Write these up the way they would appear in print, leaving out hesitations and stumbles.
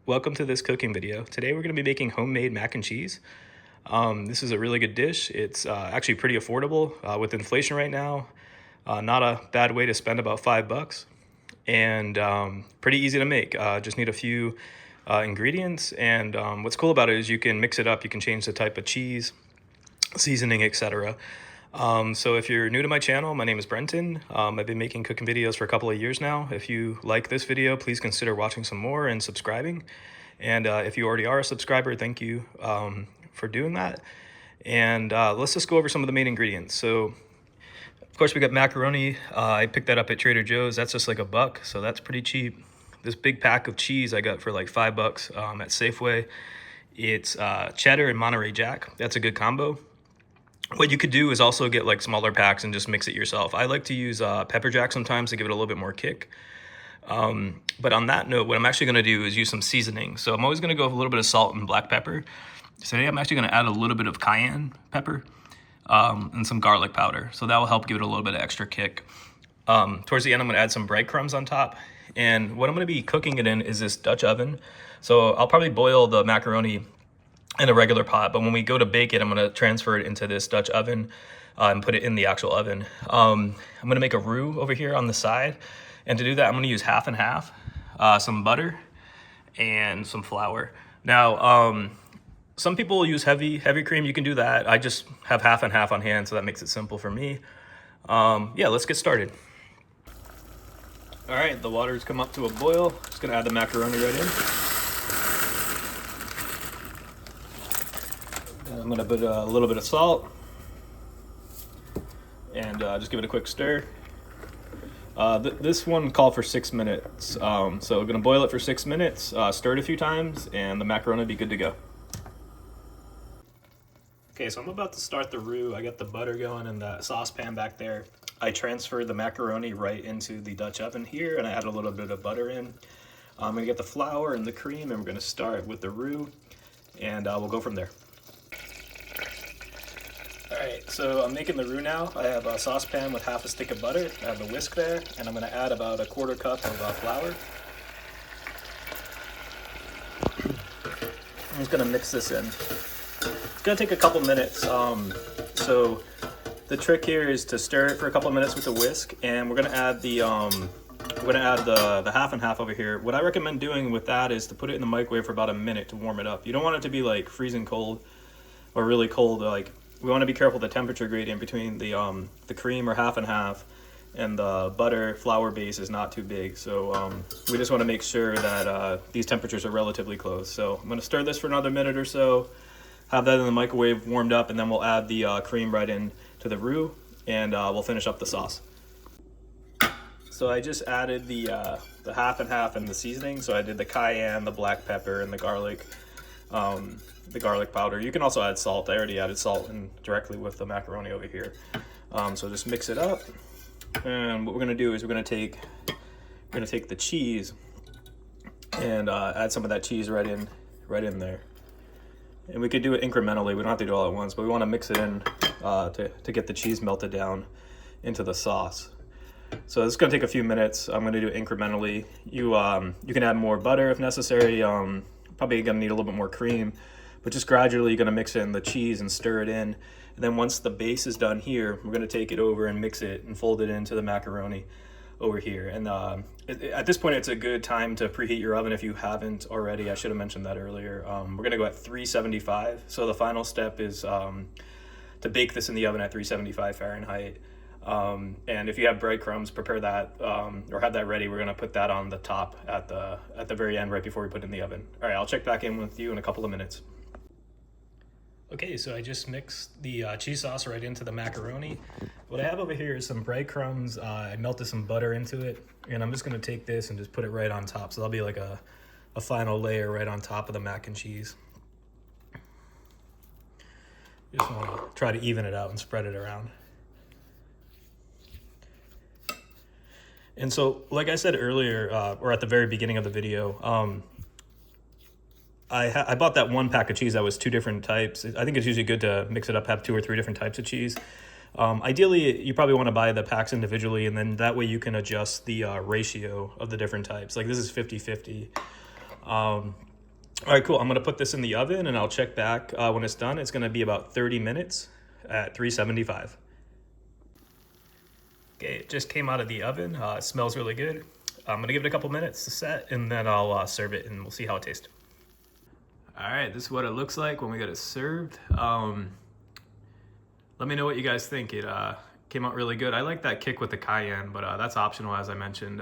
Welcome to this cooking video. Today we're going to be making homemade mac and cheese. This is a really good dish. It's actually pretty affordable with inflation right now. Not a bad way to spend about $5, and pretty easy to make. Just need a few ingredients, and what's cool about it is you can mix it up. You can change the type of cheese, seasoning, etc. So if you're new to my channel, my name is Brenton. I've been making cooking videos for a couple of years now. If you like this video, please consider watching some more and subscribing. And if you already are a subscriber, thank you for doing that. And let's just go over some of the main ingredients. So of course we got macaroni. I picked that up at Trader Joe's. That's just like $1, so that's pretty cheap. This big pack of cheese I got for like $5 at Safeway. It's cheddar and Monterey Jack. That's a good combo. What you could do is also get like smaller packs and just mix it yourself. I like to use pepper jack sometimes to give it a little bit more kick. But on that note, what I'm actually going to do is use some seasoning. So I'm always going to go with a little bit of salt and black pepper. So today I'm actually going to add a little bit of cayenne pepper and some garlic powder. So that will help give it a little bit of extra kick. Towards the end, I'm going to add some breadcrumbs on top. And what I'm going to be cooking it in is this Dutch oven. So I'll probably boil the macaroni in a regular pot, but when we go to bake it, I'm going to transfer it into this Dutch oven and put it in the actual oven. I'm going to make a roux over here on the side, and to do that I'm going to use half and half, some butter and some flour. Now some people use heavy cream. You can do that. I just have half and half on hand, so that makes it simple for me. Yeah, let's get started. All right, the water's come up to a boil. Just going to add the macaroni right in. I'm going to put a little bit of salt and just give it a quick stir. This one called for 6 minutes, so we're going to boil it for 6 minutes, stir it a few times, and the macaroni will be good to go. Okay, so I'm about to start the roux. I got the butter going in the saucepan back there. I transferred the macaroni right into the Dutch oven here, and I add a little bit of butter in. I'm going to get the flour and the cream, and we're going to start with the roux, and we'll go from there. Alright, so I'm making the roux now. I have a saucepan with half a stick of butter. I have the whisk there, and I'm going to add about a quarter cup of flour. I'm just going to mix this in. It's going to take a couple minutes. So the trick here is to stir it for a couple minutes with the whisk, and we're going to add the half and half over here. What I recommend doing with that is to put it in the microwave for about a minute to warm it up. You don't want it to be like freezing cold or really cold. Like, we want to be careful the temperature gradient between the cream or half and half and the butter flour base is not too big. So we just want to make sure that these temperatures are relatively close. So I'm going to stir this for another minute or so, have that in the microwave warmed up, and then we'll add the cream right in to the roux, and we'll finish up the sauce. So I just added the half and half and the seasoning. So I did the cayenne, the black pepper, and the garlic powder. You can also add salt. I already added salt in directly with the macaroni over here. So just mix it up, and what we're gonna do is we're gonna take the cheese and add some of that cheese right in there. And we could do it incrementally. We don't have to do it all at once, but we want to mix it in to get the cheese melted down into the sauce. So it's gonna take a few minutes. I'm gonna do it incrementally. You can add more butter if necessary. Probably gonna need a little bit more cream, but just gradually you're gonna mix in the cheese and stir it in. And then once the base is done here, we're gonna take it over and mix it and fold it into the macaroni over here. And at this point, it's a good time to preheat your oven if you haven't already. I should have mentioned that earlier. We're gonna go at 375. So the final step is to bake this in the oven at 375 Fahrenheit. And if you have breadcrumbs, prepare that or have that ready. We're gonna put that on the top at the very end, right before we put it in the oven. All right, I'll check back in with you in a couple of minutes. Okay, so I just mixed the cheese sauce right into the macaroni. What I have over here is some breadcrumbs. I melted some butter into it, and I'm just gonna take this and just put it right on top. So that'll be like a final layer right on top of the mac and cheese. Just wanna try to even it out and spread it around. And so, like I said earlier, or at the very beginning of the video, I bought that one pack of cheese that was 2 different types. I think it's usually good to mix it up, have 2 or 3 different types of cheese. Ideally, you probably want to buy the packs individually, and then that way you can adjust the ratio of the different types. Like this is 50-50. All right, cool. I'm gonna put this in the oven and I'll check back when it's done. It's gonna be about 30 minutes at 375. Okay, it just came out of the oven. It smells really good. I'm gonna give it a couple minutes to set and then I'll serve it and we'll see how it tastes. All right, this is what it looks like when we get it served. Let me know what you guys think. It came out really good. I like that kick with the cayenne, but that's optional as I mentioned.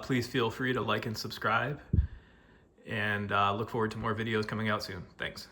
Please feel free to like and subscribe, and look forward to more videos coming out soon. Thanks.